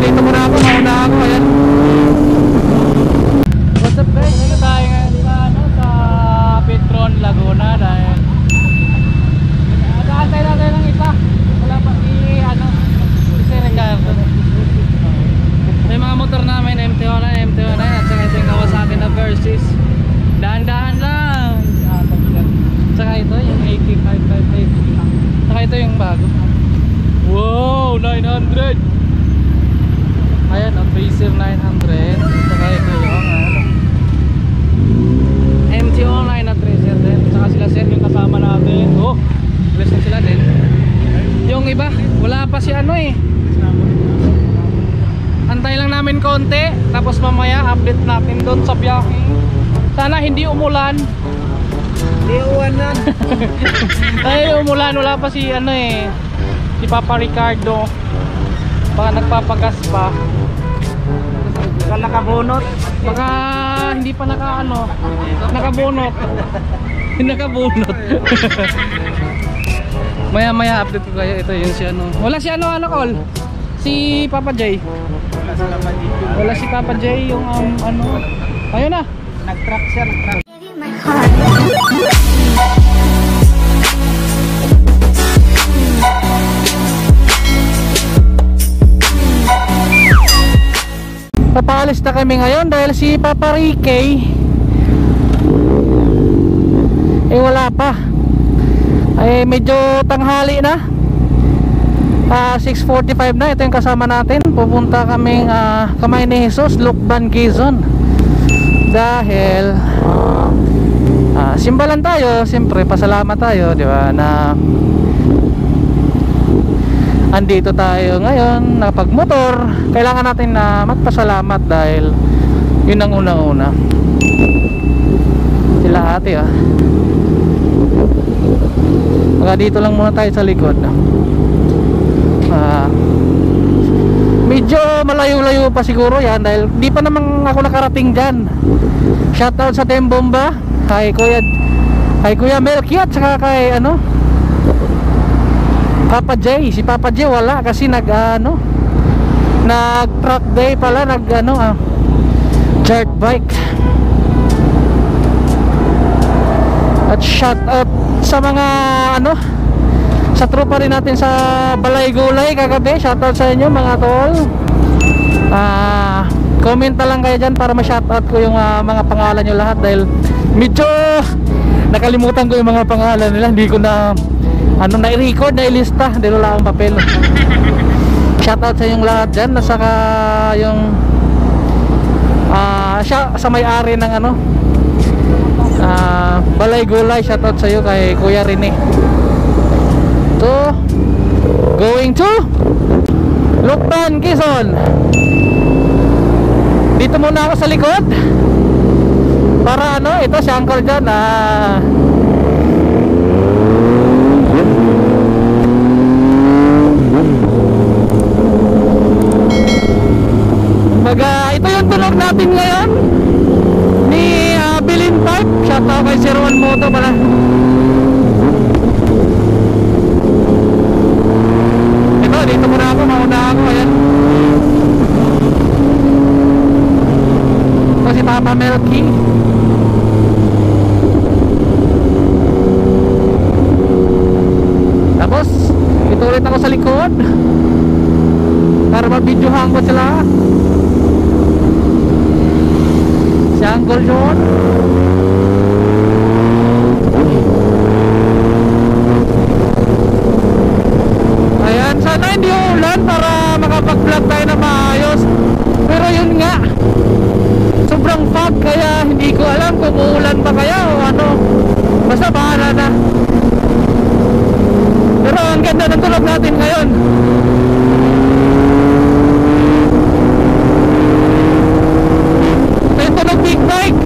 dito muna ako, mauna ako. Ayan. What's up guys? Dito tayo ngayon sa, sa Petron, Laguna. Dahil nag-aantay natin ng isa. Wala pa si Ricardo. May mga motor namin, MT-09 at saka ito yung Kawasaki na Versys. Dahan-dahan lang. Saka ito yung 8558. Saka ito yung bago. Wow, 900. Ayan, Tracer 900. Saka ito yung MT-09 na Tracer din. Saka sila sir yung kasama natin. Oh, bless na sila din. Yung iba, wala pa si antay lang namin konti. Tapos mamaya update natin doon sa biyahe. Sana hindi umulan. Hindi uwanan. Ay, umulan, wala pa si si Papa Ricardo. Baka nagpapagas pa. Baka nakabunot. Baka hindi pa nakabunot. Nakabunot. Maya update ko kayo. Ito yun si wala si call. Si Papa J. Wala si Papa J yung ayun na. Nag-track siya, nag-track. Papaalis na kami ngayon dahil si Papa Ricky wala pa. Ay medyo tanghali na. 6:45 na. Ito yung kasama natin. Pupunta kaming Kamay ni Jesus, Lukban, Quezon. Dahil simbalan tayo, siyempre pasalamat tayo, di ba, na andito tayo ngayon, napagmotor. Kailangan natin na magpasalamat dahil yun ang unang-una. Sila ate Baka dito lang muna tayo sa likod. Medyo malayo-layo pa siguro yan dahil di pa naman ako nakarating dyan. Shoutout sa Tembomba, kay Kuya Melky at saka kay Papa J. Si Papa J wala kasi nag truck day pala, dirt bike. At shoutout sa mga sa tropa rin natin sa Balay Gulay kagabi. Shoutout sa inyo mga tol. Comment na lang kayo dyan para ma-shoutout ko yung mga pangalan nyo lahat dahil medyo nakalimutan ko yung mga pangalan nila. Hindi ko na na-record, na-ilista dahil wala akong papel. Shoutout sa inyong lahat dyan. Saka yung siya sa may-ari ng Balay Gulay. Shoutout sa iyo kay Kuya Rene. Going to Lukban, Quezon. Dito muna ako sa likod para ito si Uncle dyan ito yung tunog natin ngayon ni Bilin Pipe. Shoutout kay Sir Juan Moto pala. Dito muna ako, mauna ako. Ayan. Ito si Papa Melky. Tapos ito ulit ako sa likod para mabidyohan ko sila. Si Uncle John. Sana hindi ulan para makapag-vlog tayo na maayos. Pero yun nga, sobrang fog kaya hindi ko alam kung uulan pa kaya o basta bahala na. Pero ang ganda ng tulog natin ngayon. Ito yung tunog big bike.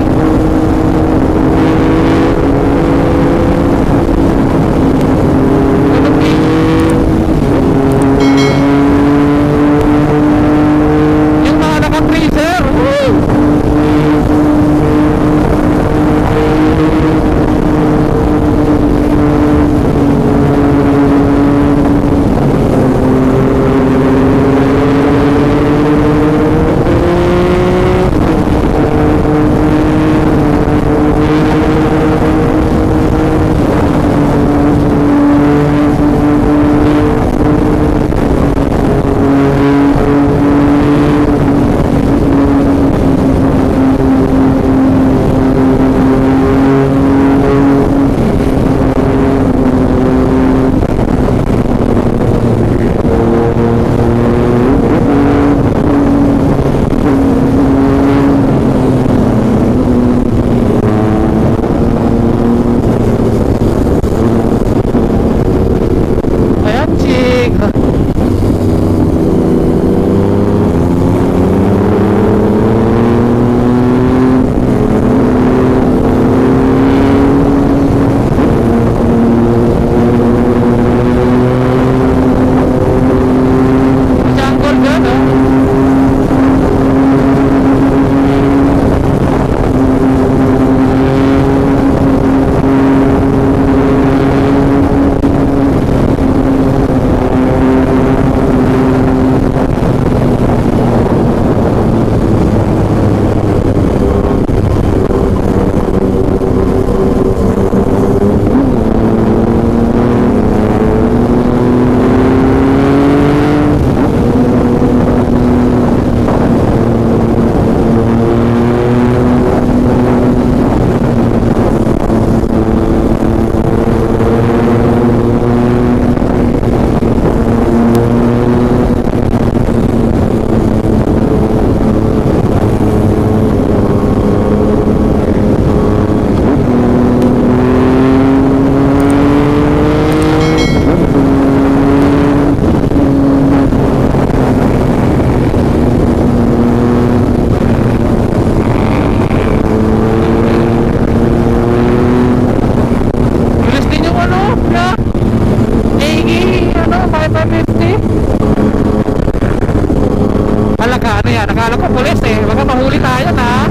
yan? Akala ko pulis eh. Baka mahuli tayo na.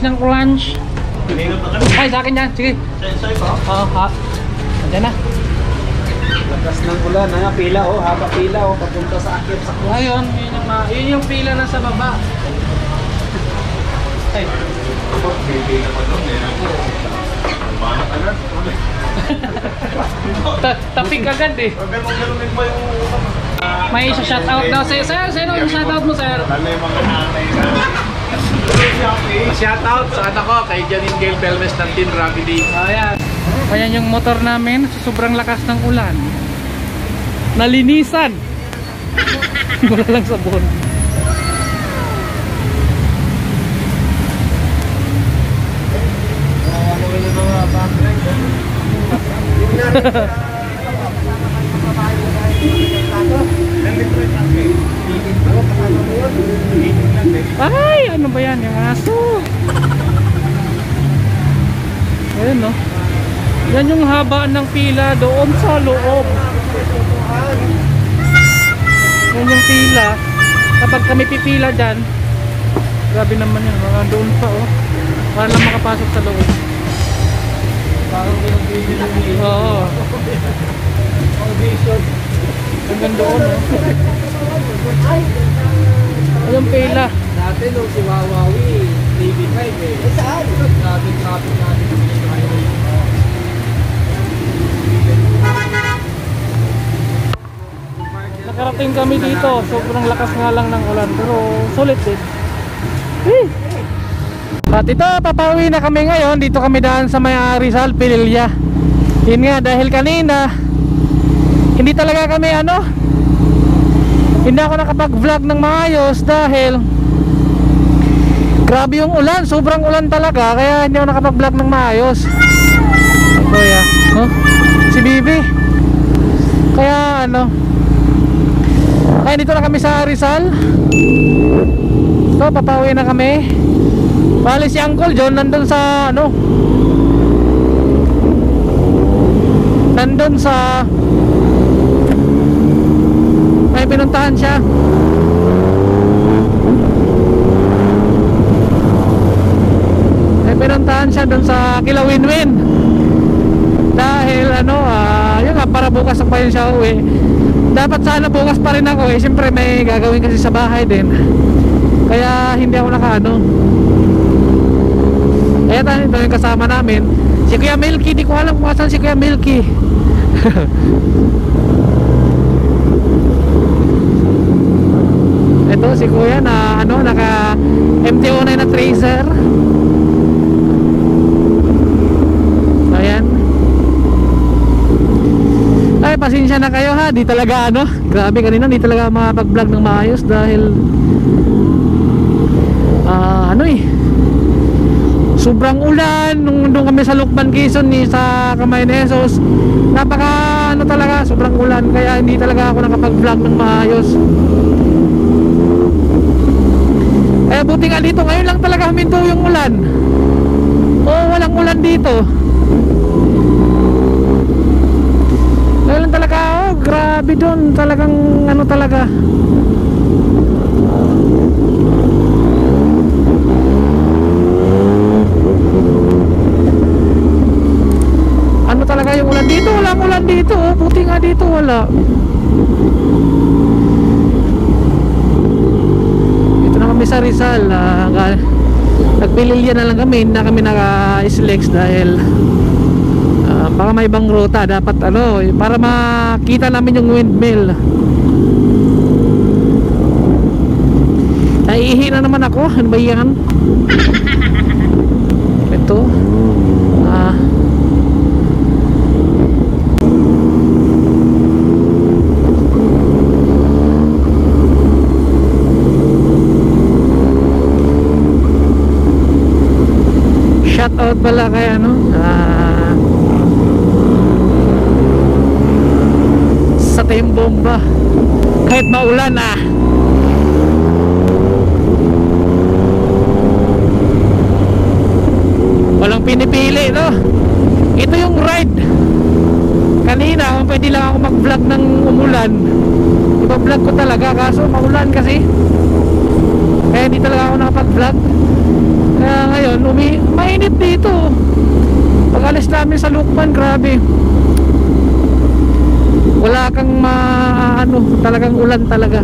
Ng lunch. Ay, sa akin yan. Sige. Oo, ha. Andiyan na. Lakas ng ulan, ha? Pila, oh. Haba pila, oh. Papunta sa akyat sa cross. Ayun, yun yung pila na sa baba. Ay. Tapik agad eh. May isa shoutout daw. Sir, sino yung shoutout mo, sir? Shoutout sa anak ko kay Janine Gail Belmes ng Team Gravity. Ayan. Ayan yung motor namin sa sobrang lakas ng ulan. Nalinisan. Wala lang sabon. Ay, ano ba yan? Yung aso. Ayan, no? Yan yung haba ng pila doon sa loob. Yan yung pila. Kapag kami pipila dyan, grabe naman yan. Mga doon pa, oh. Para lang makapasok sa loob. Parang Oo. Hanggang doon, no? Ayun pila. Dati nung si Wawawi, TV5 eh. Saan? Traffic natin. Nakarating kami dito. Sobrang lakas nga lang ng ulan. Pero sulit din. Hey! At ito, papauwi na kami ngayon. Dito kami daan sa may Rizal, Pililya. Yun nga, dahil kanina hindi talaga kami hindi ako nakapag-vlog ng maayos dahil grabe yung ulan, sobrang ulan talaga. Kaya hindi ako nakapag-vlog ng maayos. Kuya, si Bibi. Kaya dito na kami sa Rizal. So papauwi na kami. Bali si Uncle John nandun sa nandun sa may pinuntahan siya. May pinuntahan siya dun sa Kilawinwin. Dahil yun nga, para bukas pa yun siya uwi. Dapat sana bukas pa rin ako siyempre may gagawin kasi sa bahay din. Kaya hindi ako Kaya ito yung kasama namin, si Kuya Milky. Di ko alam kung saan si Kuya Milky. Ito si Kuya na naka MT-09 na Tracer. Ayan. Ay, pasensya na kayo ha. Di talaga grabe kanina, di talaga makapag-vlog ng maayos dahil sobrang ulan nung kami sa Lukban, Quezon sa Kamay ni Jesus. Napaka talaga, sobrang ulan. Kaya hindi talaga ako nakapag-vlog ng maayos. Buti nga dito ngayon lang talaga huminto yung ulan. Walang ulan dito. Ngayon lang talaga. Grabe doon. Talagang talaga. Talaga yung ulan dito. Walang ulan dito. Buti nga dito wala. Ito na kami sa Rizal. Nagpililya na lang kami. Hindi na kami naka-SLEX dahil baka may ibang ruta. Dapat para makita namin yung windmill. Naiihi na naman ako. Ano ba yan? Ito shout out pala kay sa Team Bomba. Kahit maulan walang pinipili ito yung ride. Kanina kung pwede lang ako mag-vlog ng umulan, ipa-vlog ko talaga, kaso maulan kasi. Kaya hindi talaga ako nakapag-vlog. Kaya ngayon mainit dito. Pag alis namin sa Lukban, grabe, wala kang talagang ulan talaga.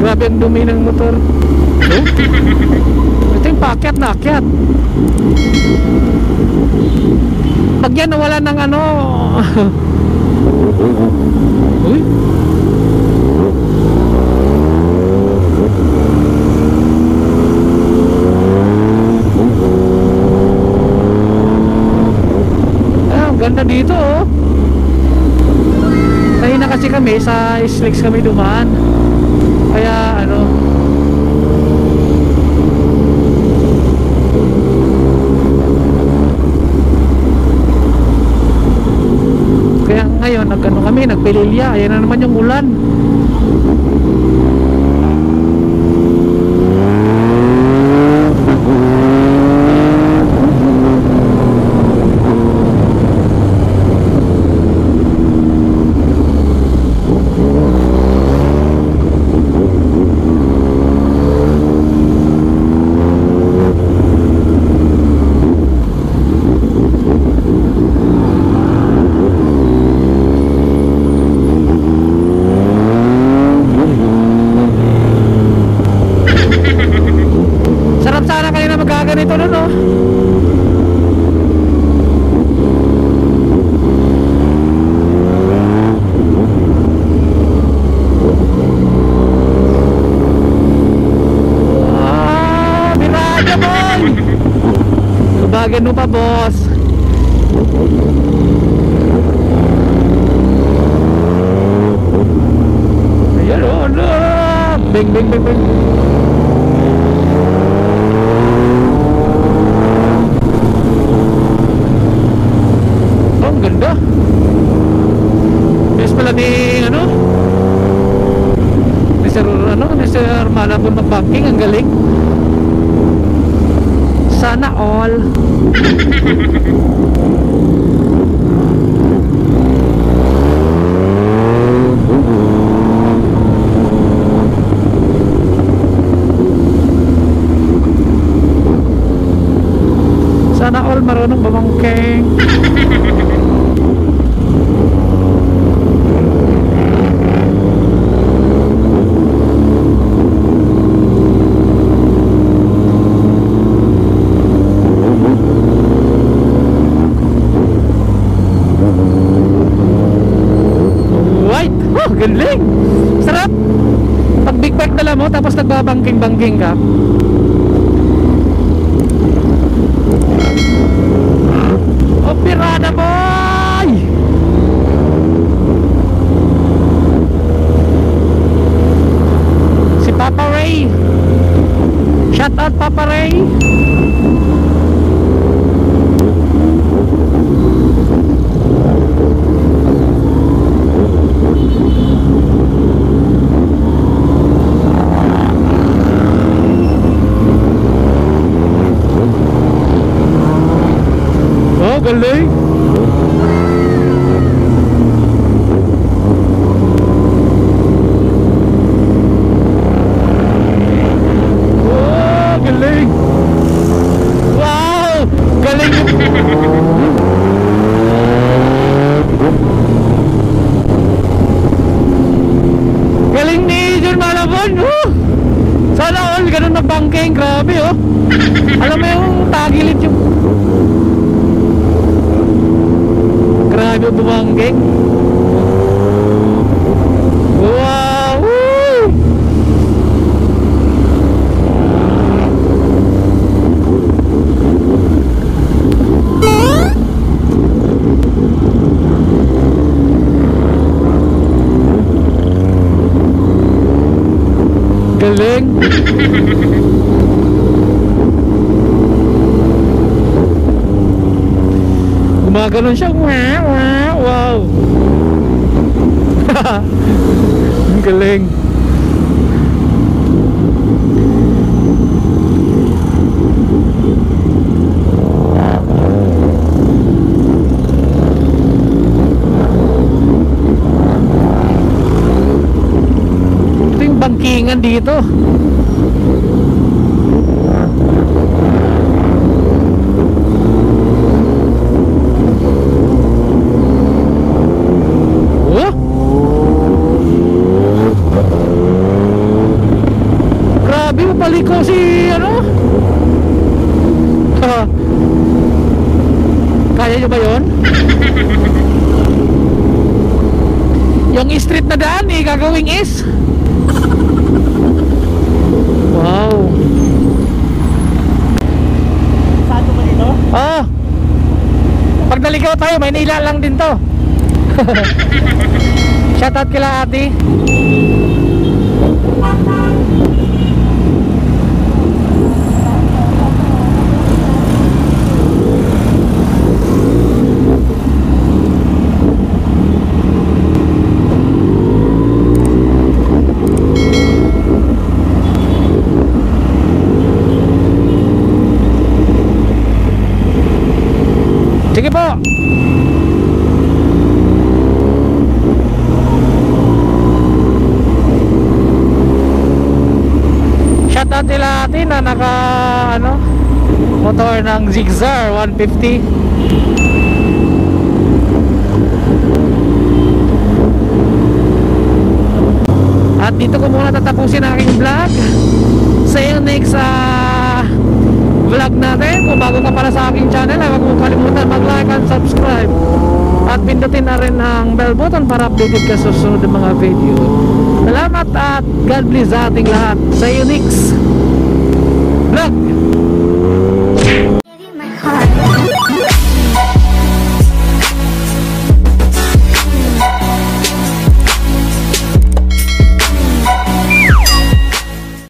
Grabe ang dumi ng motor. Ito yung paakyat na akyat. Pag yan nawala ng uy, ang ganda dito Kanina kasi kami sa SLEX kami dumaan. Kaya ngayon kami nagpililya. Ayan na naman yung ulan. Gano pa, boss. Ayan, oh, ano. Bing, bing, bing, bing. Oh, ang ganda. Yes pala ni, ano, ni Sir Malabon mag-banking. Ang galing. Sana all. Sana all marunong bumangking. Galing! Sarap! Pag big bike dala mo tapos nagbabangking-bangking ka. Oh, pirada boy! Si Papa Ray! Shout out Papa Ray! Galing. Oh, galing. Wow, galing. Galing ni John Malabon. Sana all ganun na bangking. Grabe, oh. Alam mo yung tagilid yung grabe bumangking. Wow! Woo! Galing. Gumaganon siya. Wow. Ang galing. Ito yung bangkingan dito. Paliko si ano? Kaya nyo ba yun? Yung street na daan gagawing is. Wow. Saan ba dito? Pag naligaw tayo, Maynila lang din to. Shoutout kila ate. Sige po. Shoutout nila atin na naka motor ng Zigzar 150. At dito ko muna tatapusin ang aking vlog. See you next vlog natin. Kung bago ka para sa aking channel, huwag mong kalimutan mag-like and subscribe at pindutin na rin ang bell button para updated ka sa susunod ng mga video. Salamat at God bless sa ating lahat. See you next vlog. heart.